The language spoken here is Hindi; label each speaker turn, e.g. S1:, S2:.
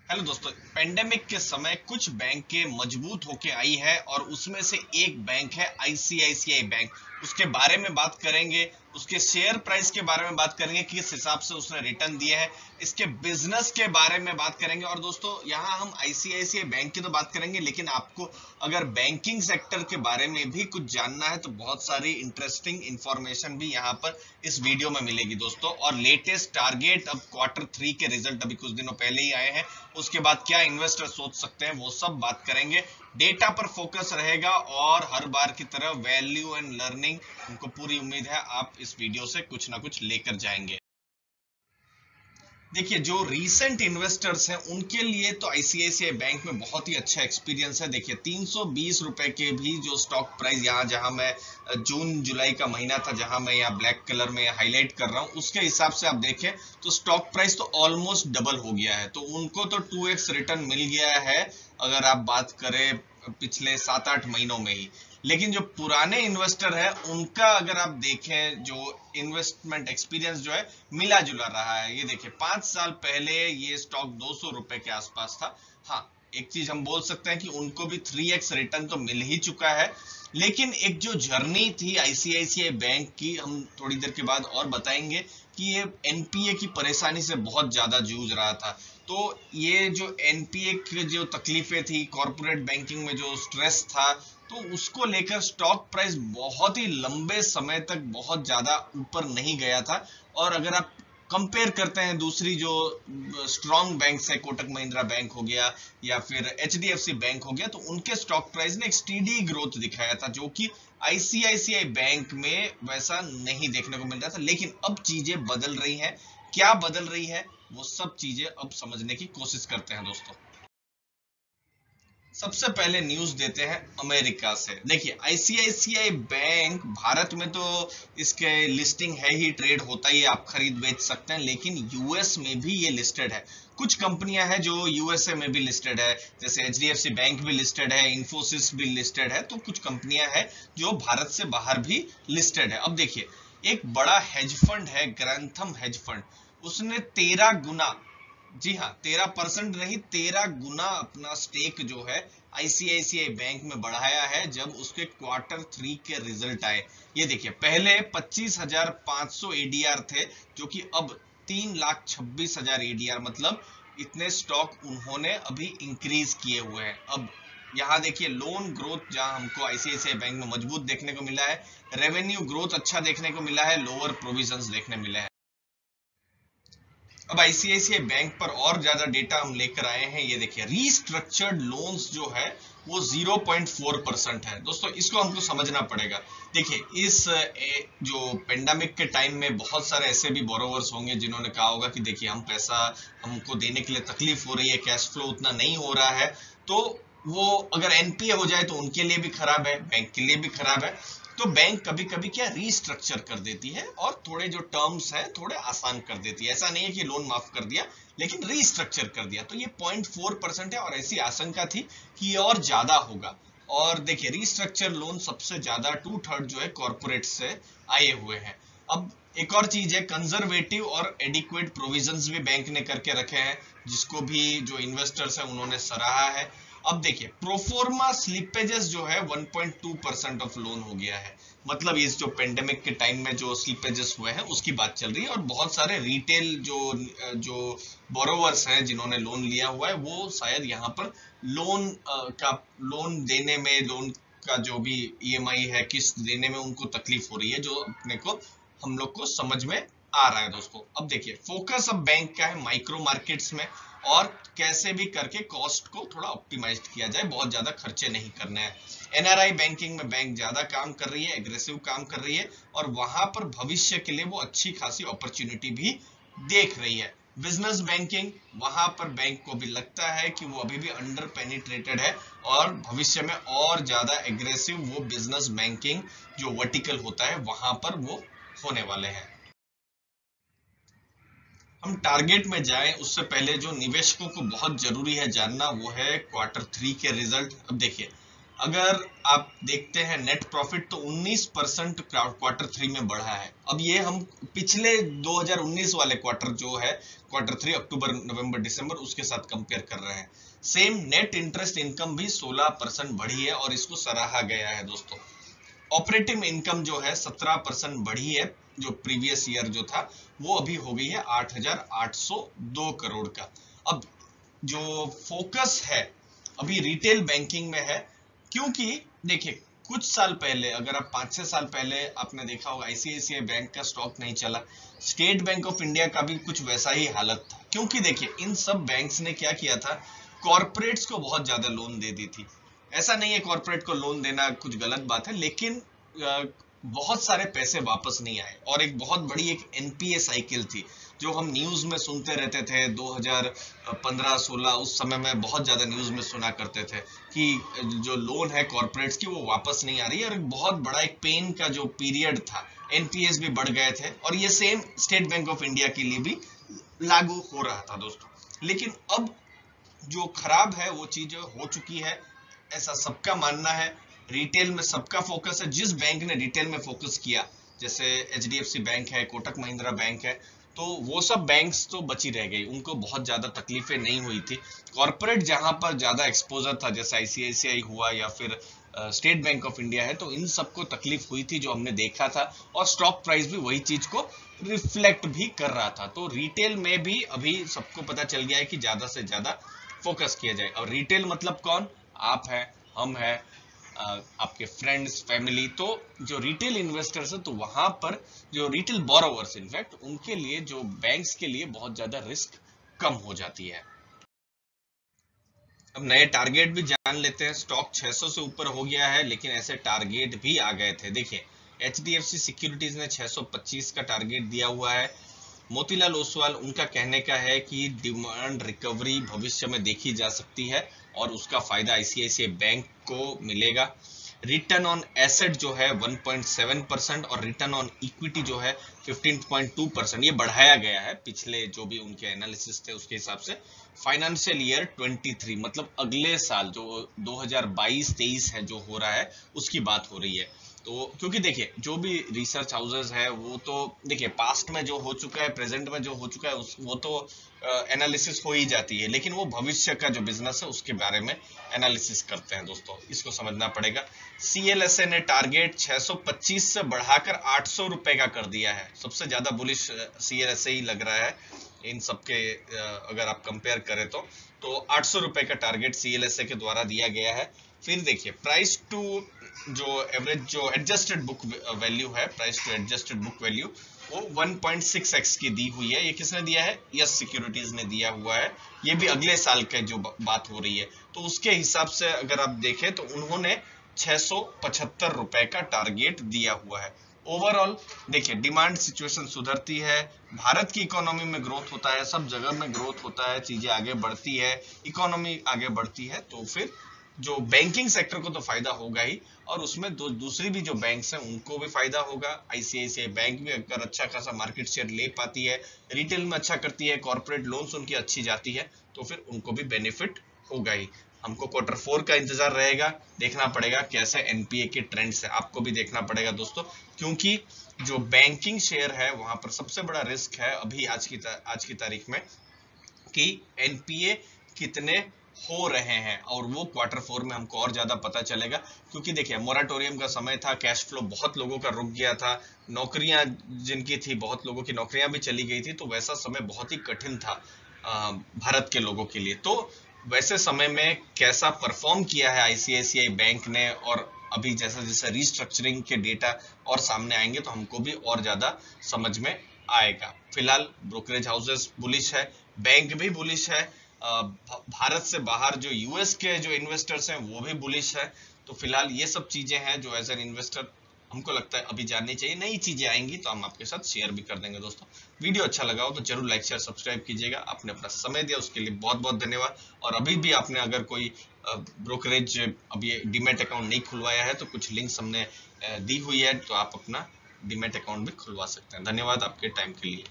S1: हेलो दोस्तों। पेंडेमिक के समय कुछ बैंकें मजबूत होके आई है और उसमें से एक बैंक है आईसीआईसीआई बैंक। उसके बारे में बात करेंगे, उसके शेयर प्राइस के बारे में बात करेंगे, किस हिसाब से उसने रिटर्न दिया है, इसके बिजनेस के बारे में बात करेंगे। और दोस्तों यहाँ हम आईसीआईसीआई बैंक की तो बात करेंगे, लेकिन आपको अगर बैंकिंग सेक्टर के बारे में भी कुछ जानना है तो बहुत सारी इंटरेस्टिंग इंफॉर्मेशन भी यहाँ पर इस वीडियो में मिलेगी दोस्तों। और लेटेस्ट टारगेट, अब क्वार्टर 3 के रिजल्ट अभी कुछ दिनों पहले ही आए हैं, उसके बाद क्या इन्वेस्टर सोच सकते हैं वो सब बात करेंगे। डेटा पर फोकस रहेगा और हर बार की तरह वैल्यू एंड लर्निंग, हमको पूरी उम्मीद है आप इस वीडियो से कुछ ना कुछ लेकर जाएंगे। देखिए, जो रीसेंट इन्वेस्टर्स हैं उनके लिए तो आईसीआईसीआई बैंक में बहुत ही अच्छा एक्सपीरियंस है। देखिए 320 रुपए के भी जो स्टॉक प्राइस, यहाँ जहां मैं जून जुलाई का महीना था, जहां मैं यहाँ ब्लैक कलर में हाईलाइट कर रहा हूँ, उसके हिसाब से आप देखें तो स्टॉक प्राइस तो ऑलमोस्ट डबल हो गया है। तो उनको तो 2x रिटर्न मिल गया है अगर आप बात करें पिछले 7-8 महीनों में ही। लेकिन जो पुराने इन्वेस्टर है उनका अगर आप देखें, जो इन्वेस्टमेंट एक्सपीरियंस जो है मिला जुला रहा है। ये देखिए 5 साल पहले ये स्टॉक 200 रुपए के आसपास था। हाँ, एक चीज हम बोल सकते हैं कि उनको भी 3x रिटर्न तो मिल ही चुका है। लेकिन एक जो जर्नी थी आईसीआईसीआई बैंक की, हम थोड़ी देर के बाद और बताएंगे कि ये एनपीए की परेशानी से बहुत ज्यादा जूझ रहा था। तो ये जो एनपीए की जो तकलीफें थी, कॉर्पोरेट बैंकिंग में जो स्ट्रेस था, तो उसको लेकर स्टॉक प्राइस बहुत ही लंबे समय तक बहुत ज्यादा ऊपर नहीं गया था। और अगर आप कंपेयर करते हैं दूसरी जो स्ट्रॉन्ग बैंक्स है, कोटक महिंद्रा बैंक हो गया या फिर एचडीएफसी बैंक हो गया, तो उनके स्टॉक प्राइस ने एक स्टीडी ग्रोथ दिखाया था, जो कि आईसीआईसीआई बैंक में वैसा नहीं देखने को मिल रहा था। लेकिन अब चीजें बदल रही हैं। क्या बदल रही है वो सब चीजें अब समझने की कोशिश करते हैं दोस्तों। सबसे पहले न्यूज देते हैं अमेरिका से। देखिए आईसीआईसीआई बैंक भारत में तो इसके लिस्टिंग है ही, ट्रेड होता ही है, आप खरीद बेच सकते हैं। लेकिन यूएस में भी ये लिस्टेड है। कुछ कंपनियां हैं जो यूएसए में भी लिस्टेड है, जैसे एचडीएफसी बैंक भी लिस्टेड है, इन्फोसिस भी लिस्टेड है। तो कुछ कंपनियां हैं जो भारत से बाहर भी लिस्टेड है। अब देखिए, एक बड़ा हेज फंड है, ग्रैंथम हेज फंड, उसने 13 गुना, जी हाँ 13% नहीं, 13 गुना अपना स्टेक जो है आईसीआईसीआई बैंक में बढ़ाया है जब उसके क्वार्टर 3 के रिजल्ट आए। ये देखिए, पहले 25,500 एडीआर थे, जो कि अब 3,26,000 एडीआर, मतलब इतने स्टॉक उन्होंने अभी इंक्रीज किए हुए हैं। अब यहाँ देखिए लोन ग्रोथ जहाँ हमको आईसीआईसीआई बैंक में मजबूत देखने को मिला है, रेवेन्यू ग्रोथ अच्छा देखने को मिला है, लोअर प्रोविजंस देखने मिले हैं। अब आईसीआईसीआई बैंक पर और ज्यादा डेटा हम लेकर आए हैं। ये देखिए, रीस्ट्रक्चर्ड लोन्स जो है वो 0.4% है। दोस्तों इसको हमको समझना पड़ेगा। देखिए जो पेंडेमिक के टाइम में बहुत सारे ऐसे भी बोरोवर्स होंगे जिन्होंने कहा होगा कि देखिए हम पैसा, हमको देने के लिए तकलीफ हो रही है, कैश फ्लो उतना नहीं हो रहा है। तो वो अगर एनपीए हो जाए तो उनके लिए भी खराब है, बैंक के लिए भी खराब है। तो बैंक कभी कभी क्या रीस्ट्रक्चर कर देती है और थोड़े जो टर्म्स हैं थोड़े आसान कर देती है। ऐसा नहीं है कि लोन माफ कर दिया, लेकिन रीस्ट्रक्चर कर दिया। तो ये 0.4% है और ऐसी आशंका थी कि ये और ज्यादा होगा। और देखिए रीस्ट्रक्चर लोन सबसे ज्यादा 2/3 जो है कॉर्पोरेट से आए हुए हैं। अब एक और चीज है, कंजर्वेटिव और एडिक्वेट प्रोविजंस भी बैंक ने करके रखे हैं, जिसको भी जो इन्वेस्टर्स हैं उन्होंने सराहा है। अब देखिए प्रोफोर्मा स्लिपेजेस जो है 1.2% ऑफ लोन हो गया है। मतलब इस जो पेंडेमिक के टाइम में जो स्लिपेजेस हुए हैं उसकी बात चल रही है। और बहुत सारे रिटेल जो बोरोवर्स हैं जिन्होंने लोन लिया हुआ है, वो शायद यहाँ पर लोन देने में, लोन का जो भी ईएमआई है, किस्त देने में उनको तकलीफ हो रही है, जो अपने को, हम लोग को समझ में आ रहा है दोस्तों। अब देखिए फोकस अब बैंक का है माइक्रो मार्केट्स में, और कैसे भी करके कॉस्ट को थोड़ा ऑप्टिमाइज किया जाए, बहुत ज्यादा खर्चे नहीं करने हैं। एनआरआई बैंकिंग में बैंक ज्यादा काम कर रही है, एग्रेसिव काम कर रही है, और वहां पर भविष्य के लिए वो अच्छी खासी अपॉर्चुनिटी भी देख रही है। बिजनेस बैंकिंग, वहां पर बैंक को भी लगता है कि वो अभी भी अंडर पेनिट्रेटेड है, और भविष्य में और ज्यादा एग्रेसिव वो बिजनेस बैंकिंग जो वर्टिकल होता है वहां पर वो होने वाले हैं। हम टारगेट में जाएं उससे पहले जो निवेशकों को बहुत जरूरी है जानना, वो है क्वार्टर 3 के रिजल्ट। अब देखिए अगर आप देखते हैं नेट प्रॉफिट तो 19% क्वार्टर 3 में बढ़ा है। अब ये हम पिछले 2019 वाले क्वार्टर जो है क्वार्टर 3 अक्टूबर नवंबर दिसंबर उसके साथ कंपेयर कर रहे हैं। सेम नेट इंटरेस्ट इनकम भी 16% बढ़ी है और इसको सराहा गया है दोस्तों। ऑपरेटिंग इनकम जो है 17% बढ़ी है, जो प्रीवियस ईयर जो था वो अभी हो गई है 8,802 करोड़ का। अब जो फोकस है अभी रिटेल बैंकिंग में है, क्योंकि देखिए कुछ साल पहले, अगर आप 5-6 साल पहले आपने देखा होगा आईसीआईसीआई बैंक का स्टॉक नहीं चला, स्टेट बैंक ऑफ इंडिया का भी कुछ वैसा ही हालत था। क्योंकि देखिए इन सब बैंक्स ने क्या किया था, कॉरपोरेट्स को बहुत ज्यादा लोन दे दी थी। ऐसा नहीं है कॉरपोरेट को लोन देना कुछ गलत बात है, लेकिन बहुत सारे पैसे वापस नहीं आए और एक बहुत बड़ी एक एनपीए साइकिल थी जो हम न्यूज में सुनते रहते थे 2015-16 उस समय में बहुत ज्यादा न्यूज में सुना करते थे कि जो लोन है कॉरपोरेट्स की वो वापस नहीं आ रही है, और एक बहुत बड़ा एक पेन का जो पीरियड था, एनपीएस भी बढ़ गए थे, और ये same state bank of India के लिए भी लागू हो रहा था दोस्तों। लेकिन अब जो खराब है वो चीज हो चुकी है, ऐसा सबका मानना है। रिटेल में सबका फोकस है, जिस बैंक ने रिटेल में फोकस किया, जैसे एचडीएफसी बैंक है, कोटक महिंद्रा बैंक है, तो वो सब बैंक्स तो बची रह गई, उनको बहुत ज्यादा तकलीफें नहीं हुई थी। कॉर्पोरेट जहां पर ज्यादा एक्सपोजर था, जैसे आईसीआईसीआई हुआ या फिर स्टेट बैंक ऑफ इंडिया है, तो इन सबको तकलीफ हुई थी जो हमने देखा था, और स्टॉक प्राइस भी वही चीज को रिफ्लेक्ट भी कर रहा था। तो रिटेल में भी अभी सबको पता चल गया है कि ज्यादा से ज्यादा फोकस किया जाए। और रिटेल मतलब कौन, आप हैं, हम हैं, आपके फ्रेंड्स, फैमिली। तो जो रिटेल इन्वेस्टर्स है, तो वहां पर जो रिटेल बोरोवर्स इनफैक्ट उनके लिए, जो बैंक्स के लिए बहुत ज्यादा रिस्क कम हो जाती है। अब नए टारगेट भी जान लेते हैं। स्टॉक 600 से ऊपर हो गया है, लेकिन ऐसे टारगेट भी आ गए थे। देखिए एचडीएफसी सिक्योरिटीज ने 625 का टारगेट दिया हुआ है। मोतीलाल ओसवाल उनका कहने का है कि डिमांड रिकवरी भविष्य में देखी जा सकती है और उसका फायदा आईसीआईसीआई बैंक को मिलेगा। रिटर्न ऑन एसेट जो है 1.7% और रिटर्न ऑन इक्विटी जो है 15.2%, ये बढ़ाया गया है पिछले जो भी उनके एनालिसिस थे उसके हिसाब से। फाइनेंशियल ईयर 23 मतलब अगले साल जो 2022-23 है जो हो रहा है उसकी बात हो रही है। तो क्योंकि देखिए जो भी रिसर्च हाउसेस है वो तो देखिए पास्ट में जो हो चुका है, प्रेजेंट में जो हो चुका है वो तो एनालिसिस हो ही जाती है, लेकिन वो भविष्य का जो बिजनेस है उसके बारे में एनालिसिस करते हैं दोस्तों, इसको समझना पड़ेगा। सीएलएसए ने टारगेट 625 से बढ़ाकर 800 रुपए का कर दिया है। सबसे ज्यादा बुलिश सीएलएसए ही लग रहा है इन सबके, अगर आप कंपेयर करें तो 800 रुपए का टारगेट सीएलएसए के द्वारा दिया गया है। फिर देखिए प्राइस टू जो एवरेज जो एडजस्टेड बुक वैल्यू है, price to adjusted book value वो 1.6x की दी हुई है। ये किसने दिया है, यस सिक्योरिटीज ने दिया हुआ है। ये भी अगले साल के जो बात हो रही है, तो उसके हिसाब से अगर आप देखें तो उन्होंने 675 रुपए का टारगेट दिया हुआ है। ओवरऑल देखिए डिमांड सिचुएशन सुधरती है, भारत की इकोनॉमी में ग्रोथ होता है, सब जगह में ग्रोथ होता है, चीजें आगे बढ़ती है, इकोनॉमी आगे बढ़ती है, तो फिर जो बैंकिंग सेक्टर को तो फायदा होगा ही, और उसमें दूसरी भी जो बैंक्स हैं उनको भी फायदा होगा। आईसीआईसीआई बैंक भी अगर अच्छा खासा मार्केट शेयर ले पाती है, रिटेल में अच्छा करती है, कॉर्पोरेट लोन्स उनकी अच्छी जाती है, तो फिर उनको भी बेनिफिट होगा ही। हमको क्वार्टर 4 का इंतजार रहेगा, देखना पड़ेगा कैसे एनपीए के ट्रेंड्स है, आपको भी देखना पड़ेगा दोस्तों, क्योंकि जो बैंकिंग शेयर है वहां पर सबसे बड़ा रिस्क है अभी आज की तारीख में कि एनपीए कितने हो रहे हैं, और वो क्वार्टर 4 में हमको और ज्यादा पता चलेगा। क्योंकि देखिए मोराटोरियम का समय था, कैश फ्लो बहुत लोगों का रुक गया था, नौकरियां जिनकी थी, बहुत लोगों की नौकरियां भी चली गई थी, तो वैसा समय बहुत ही कठिन था भारत के लोगों के लिए। तो वैसे समय में कैसा परफॉर्म किया है आईसीआईसीआई बैंक ने, और अभी जैसे जैसे रिस्ट्रक्चरिंग के डेटा और सामने आएंगे तो हमको भी और ज्यादा समझ में आएगा। फिलहाल ब्रोकरेज हाउसेस बुलिश है, बैंक भी बुलिश है, भारत से बाहर जो यूएस के जो इन्वेस्टर्स हैं वो भी बुलिश है। तो फिलहाल ये सब चीजें हैं जो एज एन इन्वेस्टर हमको लगता है अभी जाननी चाहिए। नई चीजें आएंगी तो हम आपके साथ शेयर भी कर देंगे दोस्तों। वीडियो अच्छा लगा हो तो जरूर लाइक शेयर सब्सक्राइब कीजिएगा। आपने अपना समय दिया उसके लिए बहुत बहुत धन्यवाद। और अभी भी आपने अगर कोई ब्रोकरेज अभी डीमैट अकाउंट नहीं खुलवाया है तो कुछ लिंक्स हमने दी हुई है, तो आप अपना डीमैट अकाउंट भी खुलवा सकते हैं। धन्यवाद आपके टाइम के लिए।